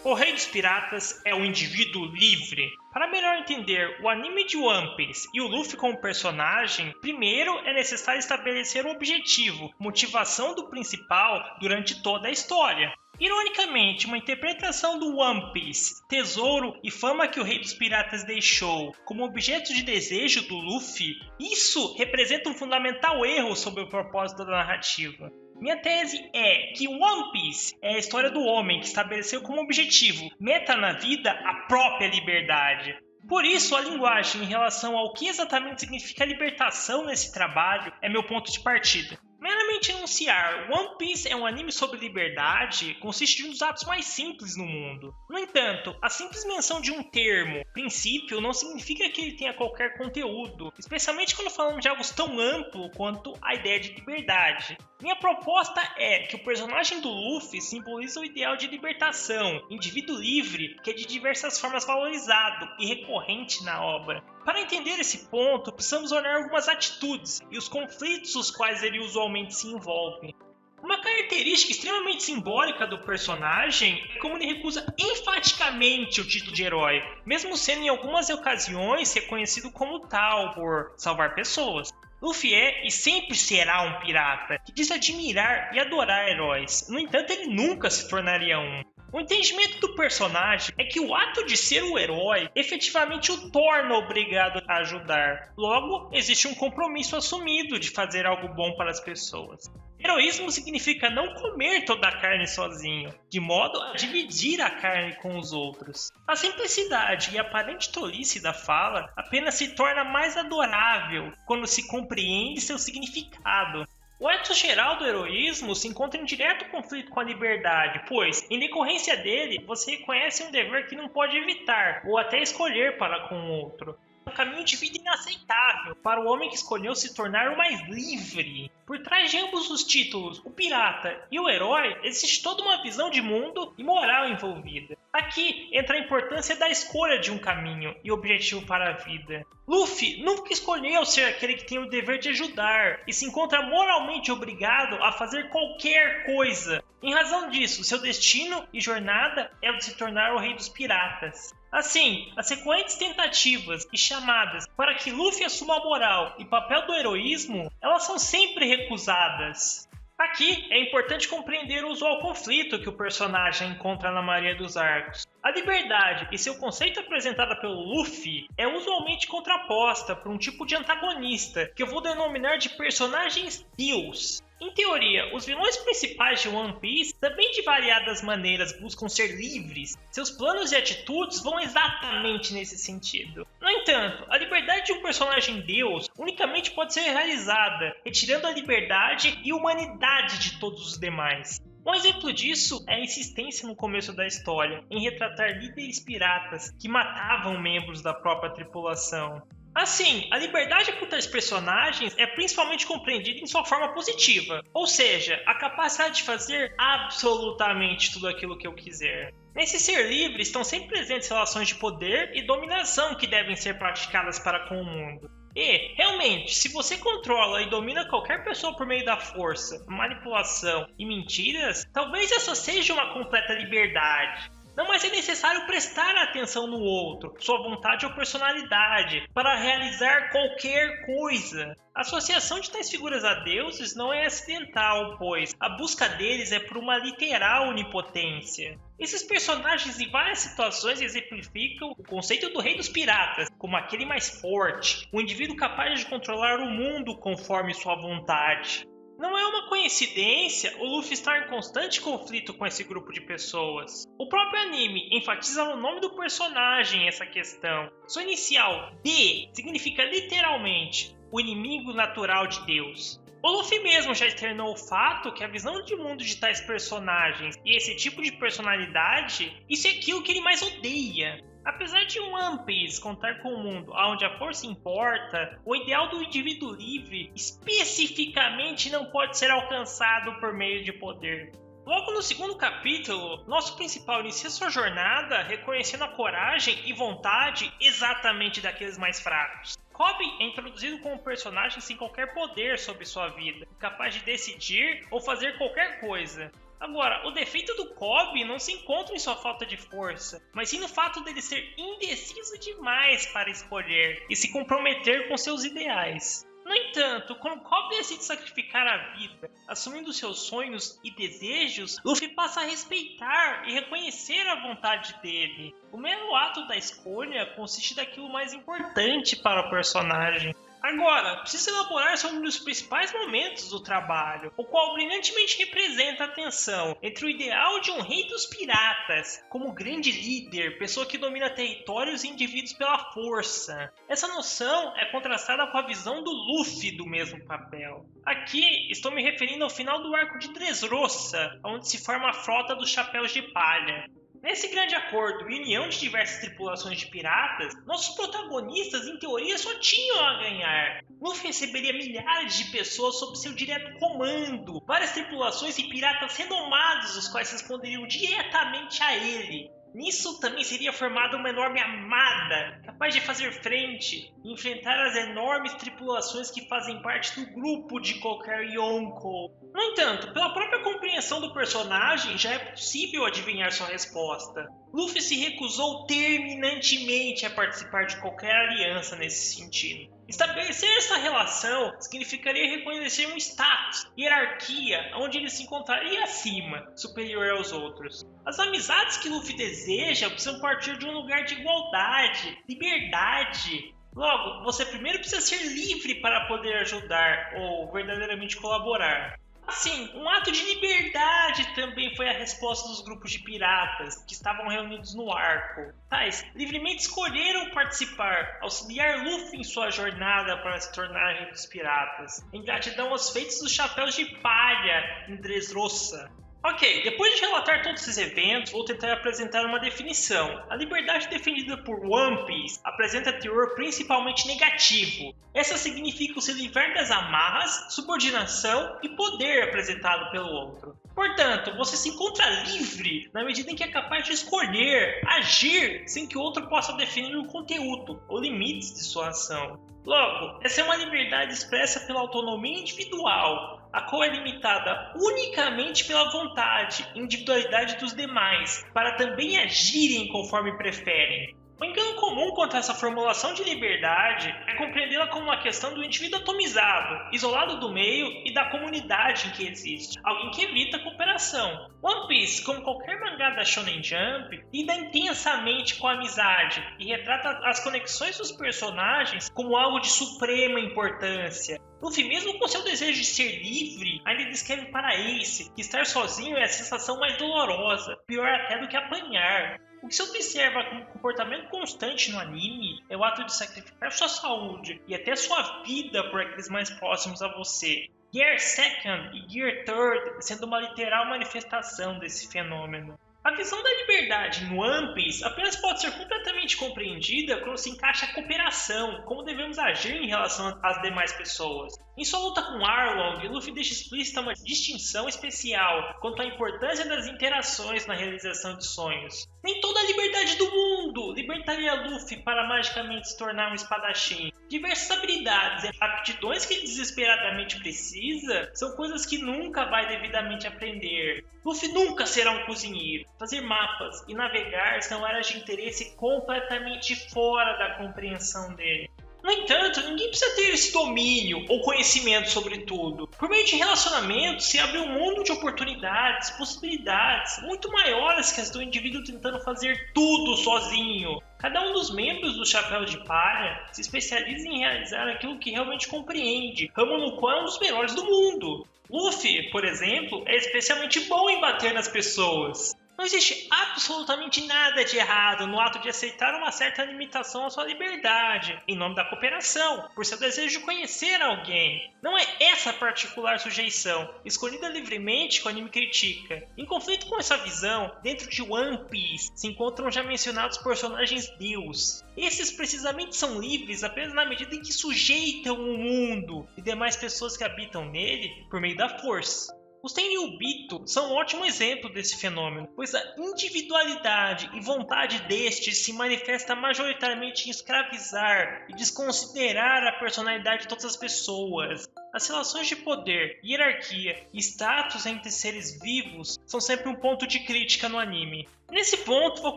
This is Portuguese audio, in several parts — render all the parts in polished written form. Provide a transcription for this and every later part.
O Rei dos Piratas é um indivíduo livre. Para melhor entender o anime de One Piece e o Luffy como personagem, primeiro é necessário estabelecer o objetivo, motivação do principal durante toda a história. Ironicamente, uma interpretação do One Piece, tesouro e fama que o Rei dos Piratas deixou como objeto de desejo do Luffy, isso representa um fundamental erro sobre o propósito da narrativa. Minha tese é que One Piece é a história do homem que estabeleceu como objetivo, meta na vida, a própria liberdade. Por isso, a linguagem em relação ao que exatamente significa libertação nesse trabalho é meu ponto de partida. Meramente enunciar One Piece é um anime sobre liberdade consiste de um dos atos mais simples no mundo. No entanto, a simples menção de um termo, princípio, não significa que ele tenha qualquer conteúdo, especialmente quando falamos de algo tão amplo quanto a ideia de liberdade. Minha proposta é que o personagem do Luffy simboliza o ideal de libertação, indivíduo livre, que é de diversas formas valorizado e recorrente na obra. Para entender esse ponto, precisamos olhar algumas atitudes e os conflitos os quais ele usualmente se envolve. Uma característica extremamente simbólica do personagem é como ele recusa enfaticamente o título de herói, mesmo sendo em algumas ocasiões reconhecido como tal por salvar pessoas. Luffy é e sempre será um pirata que diz admirar e adorar heróis, no entanto ele nunca se tornaria um. O entendimento do personagem é que o ato de ser o herói efetivamente o torna obrigado a ajudar. Logo, existe um compromisso assumido de fazer algo bom para as pessoas. Heroísmo significa não comer toda a carne sozinho, de modo a dividir a carne com os outros. A simplicidade e aparente tolice da fala apenas se torna mais adorável quando se compreende seu significado. O ethos geral do heroísmo se encontra em direto conflito com a liberdade, pois, em decorrência dele, você reconhece um dever que não pode evitar ou até escolher para com o outro. Um caminho de vida inaceitável para o homem que escolheu se tornar o mais livre. Por trás de ambos os títulos, o pirata e o herói, existe toda uma visão de mundo e moral envolvida. Aqui entra a importância da escolha de um caminho e objetivo para a vida. Luffy nunca escolheu ser aquele que tem o dever de ajudar e se encontra moralmente obrigado a fazer qualquer coisa. Em razão disso, seu destino e jornada é o de se tornar o Rei dos Piratas. Assim, as frequentes tentativas e chamadas para que Luffy assuma a moral e papel do heroísmo, elas são sempre recusadas. Aqui é importante compreender o usual conflito que o personagem encontra na maioria dos arcos. A liberdade e seu conceito apresentado pelo Luffy é usualmente contraposta por um tipo de antagonista que eu vou denominar de personagens Deus. Em teoria, os vilões principais de One Piece também de variadas maneiras buscam ser livres. Seus planos e atitudes vão exatamente nesse sentido. No entanto, a liberdade de um personagem Deus unicamente pode ser realizada, retirando a liberdade e humanidade de todos os demais. Um exemplo disso é a insistência no começo da história em retratar líderes piratas que matavam membros da própria tripulação. Assim, a liberdade por tais personagens é principalmente compreendida em sua forma positiva, ou seja, a capacidade de fazer absolutamente tudo aquilo que eu quiser. Nesse ser livre estão sempre presentes relações de poder e dominação que devem ser praticadas para com o mundo. E, realmente, se você controla e domina qualquer pessoa por meio da força, manipulação e mentiras, talvez essa seja uma completa liberdade. Não mais é necessário prestar atenção no outro, sua vontade ou personalidade, para realizar qualquer coisa. A associação de tais figuras a deuses não é acidental, pois a busca deles é por uma literal onipotência. Esses personagens em várias situações exemplificam o conceito do Rei dos Piratas, como aquele mais forte, o indivíduo capaz de controlar o mundo conforme sua vontade. Não é uma coincidência o Luffy estar em constante conflito com esse grupo de pessoas. O próprio anime enfatiza no nome do personagem essa questão. Sua inicial, D, significa literalmente o inimigo natural de Deus. O Luffy mesmo já externou o fato que a visão de mundo de tais personagens e esse tipo de personalidade, isso é aquilo que ele mais odeia. Apesar de One Piece contar com um mundo onde a força importa, o ideal do indivíduo livre especificamente não pode ser alcançado por meio de poder. Logo no segundo capítulo, nosso principal inicia sua jornada reconhecendo a coragem e vontade exatamente daqueles mais fracos. Kobe é introduzido como personagem sem qualquer poder sobre sua vida, capaz de decidir ou fazer qualquer coisa. Agora, o defeito do Kobe não se encontra em sua falta de força, mas sim no fato dele ser indeciso demais para escolher e se comprometer com seus ideais. No entanto, quando Kobe decide sacrificar a vida, assumindo seus sonhos e desejos, Luffy passa a respeitar e reconhecer a vontade dele. O mero ato da escolha consiste daquilo mais importante para o personagem. Agora, preciso elaborar sobre um dos principais momentos do trabalho, o qual brilhantemente representa a tensão entre o ideal de um rei dos piratas, como grande líder, pessoa que domina territórios e indivíduos pela força. Essa noção é contrastada com a visão do Luffy do mesmo papel. Aqui, estou me referindo ao final do arco de Dressrosa, onde se forma a frota dos Chapéus de Palha. Nesse grande acordo e união de diversas tripulações de piratas, nossos protagonistas, em teoria, só tinham a ganhar. Luffy receberia milhares de pessoas sob seu direto comando, várias tripulações e piratas renomados, os quais responderiam diretamente a ele. Nisso também seria formada uma enorme armada, capaz de fazer frente e enfrentar as enormes tripulações que fazem parte do grupo de qualquer Yonkou. No entanto, pela própria compreensão do personagem, já é possível adivinhar sua resposta. Luffy se recusou terminantemente a participar de qualquer aliança nesse sentido. Estabelecer essa relação significaria reconhecer um status, hierarquia, onde ele se encontraria acima, superior aos outros. As amizades que Luffy deseja precisam partir de um lugar de igualdade, liberdade. Logo, você primeiro precisa ser livre para poder ajudar ou verdadeiramente colaborar. Assim, um ato de liberdade também foi a resposta dos grupos de piratas que estavam reunidos no arco. Tais livremente escolheram participar, auxiliar Luffy em sua jornada para se tornar rei dos piratas, em gratidão aos feitos dos Chapéus de Palha em Dressrosa. Ok, depois de relatar todos esses eventos, vou tentar apresentar uma definição. A liberdade defendida por One Piece apresenta teor principalmente negativo. Essa significa o se livrar das amarras, subordinação e poder apresentado pelo outro. Portanto, você se encontra livre na medida em que é capaz de escolher, agir, sem que o outro possa definir o conteúdo ou limites de sua ação. Logo, essa é uma liberdade expressa pela autonomia individual, a qual é limitada unicamente pela vontade e individualidade dos demais, para também agirem conforme preferem. O engano comum quanto a essa formulação de liberdade é compreendê-la como uma questão do indivíduo atomizado, isolado do meio e da comunidade em que existe, alguém que evita a cooperação. One Piece, como qualquer mangá da Shonen Jump, lida intensamente com a amizade e retrata as conexões dos personagens como algo de suprema importância. Luffy, mesmo com seu desejo de ser livre, ainda descreve para Ace que estar sozinho é a sensação mais dolorosa, pior até do que apanhar. O que se observa como comportamento constante no anime é o ato de sacrificar sua saúde e até sua vida por aqueles mais próximos a você. Gear Second e Gear Third sendo uma literal manifestação desse fenômeno. A visão da liberdade em One Piece apenas pode ser completamente compreendida quando se encaixa a cooperação, como devemos agir em relação às demais pessoas. Em sua luta com Arlong, Luffy deixa explícita uma distinção especial quanto à importância das interações na realização de sonhos. Nem toda a liberdade do mundo libertaria Luffy para magicamente se tornar um espadachim. Diversas habilidades e aptidões que ele desesperadamente precisa são coisas que nunca vai devidamente aprender. Luffy nunca será um cozinheiro. Fazer mapas e navegar são áreas de interesse completamente fora da compreensão dele. No entanto, ninguém precisa ter esse domínio ou conhecimento sobre tudo. Por meio de relacionamentos, se abre um mundo de oportunidades, possibilidades muito maiores que as do indivíduo tentando fazer tudo sozinho. Cada um dos membros do Chapéu de Palha se especializa em realizar aquilo que realmente compreende, ramo no qual é um dos melhores do mundo. Luffy, por exemplo, é especialmente bom em bater nas pessoas. Não existe absolutamente nada de errado no ato de aceitar uma certa limitação à sua liberdade, em nome da cooperação, por seu desejo de conhecer alguém. Não é essa particular sujeição, escolhida livremente que o anime critica. Em conflito com essa visão, dentro de One Piece se encontram já mencionados personagens Deus. Esses precisamente são livres apenas na medida em que sujeitam o mundo e demais pessoas que habitam nele por meio da força. Os Tenryubito são um ótimo exemplo desse fenômeno, pois a individualidade e vontade destes se manifesta majoritariamente em escravizar e desconsiderar a personalidade de todas as pessoas. As relações de poder, hierarquia e status entre seres vivos são sempre um ponto de crítica no anime. Nesse ponto, vou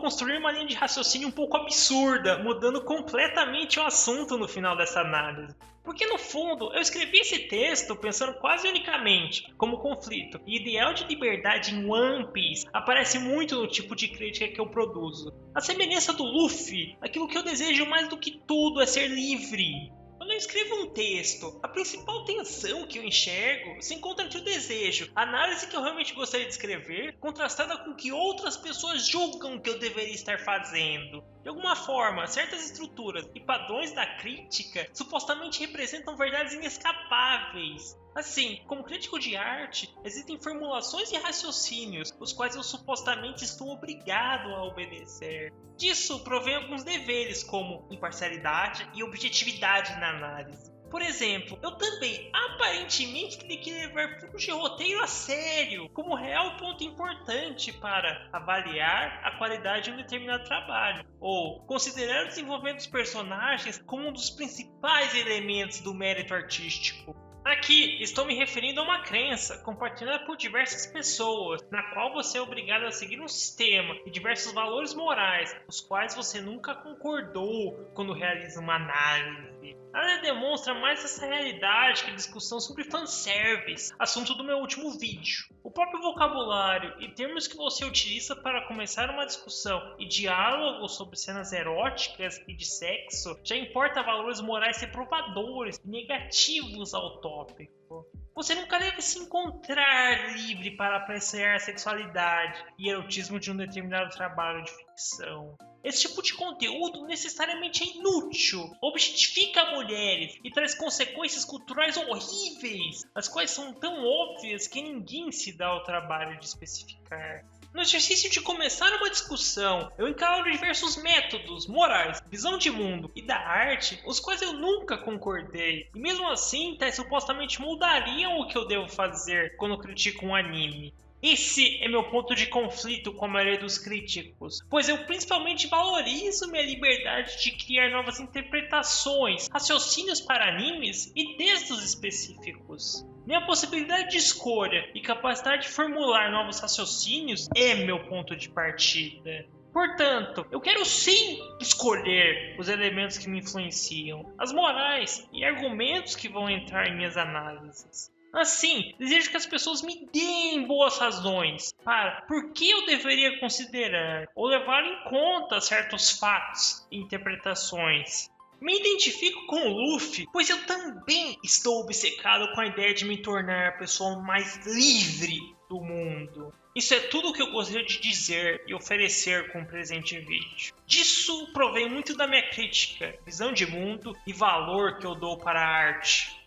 construir uma linha de raciocínio um pouco absurda, mudando completamente o assunto no final dessa análise. Porque no fundo, eu escrevi esse texto pensando quase unicamente como conflito, e o ideal de liberdade em One Piece aparece muito no tipo de crítica que eu produzo. A semelhança do Luffy, aquilo que eu desejo mais do que tudo é ser livre. Quando eu escrevo um texto, a principal tensão que eu enxergo se encontra entre o desejo, a análise que eu realmente gostaria de escrever, contrastada com o que outras pessoas julgam que eu deveria estar fazendo. De alguma forma, certas estruturas e padrões da crítica supostamente representam verdades inescapáveis. Assim, como crítico de arte, existem formulações e raciocínios, os quais eu supostamente estou obrigado a obedecer. Disso provém alguns deveres, como imparcialidade e objetividade na análise. Por exemplo, eu também aparentemente teria que levar furos de roteiro a sério, como real ponto importante para avaliar a qualidade de um determinado trabalho, ou considerar o desenvolvimento dos personagens como um dos principais elementos do mérito artístico. Aqui estou me referindo a uma crença compartilhada por diversas pessoas, na qual você é obrigado a seguir um sistema e diversos valores morais, os quais você nunca concordou quando realiza uma análise. Nada demonstra mais essa realidade que a discussão sobre fanservice, assunto do meu último vídeo. O próprio vocabulário e termos que você utiliza para começar uma discussão e diálogo sobre cenas eróticas e de sexo já importa valores morais reprovadores e negativos ao tópico. Você nunca deve se encontrar livre para apreciar a sexualidade e erotismo de um determinado trabalho de ficção. Esse tipo de conteúdo necessariamente é inútil, objetifica mulheres e traz consequências culturais horríveis, as quais são tão óbvias que ninguém se dá ao trabalho de especificar. No exercício de começar uma discussão, eu encaro diversos métodos, morais, visão de mundo e da arte, os quais eu nunca concordei, e mesmo assim, tais supostamente mudariam o que eu devo fazer quando critico um anime. Esse é meu ponto de conflito com a maioria dos críticos, pois eu principalmente valorizo minha liberdade de criar novas interpretações, raciocínios para animes e textos específicos. Minha possibilidade de escolha e capacidade de formular novos raciocínios é meu ponto de partida. Portanto, eu quero sim escolher os elementos que me influenciam, as morais e argumentos que vão entrar em minhas análises. Assim, desejo que as pessoas me deem boas razões para por que eu deveria considerar ou levar em conta certos fatos e interpretações. Me identifico com o Luffy, pois eu também estou obcecado com a ideia de me tornar a pessoa mais livre do mundo. Isso é tudo o que eu gostaria de dizer e oferecer com o presente vídeo. Disso provém muito da minha crítica, visão de mundo e valor que eu dou para a arte.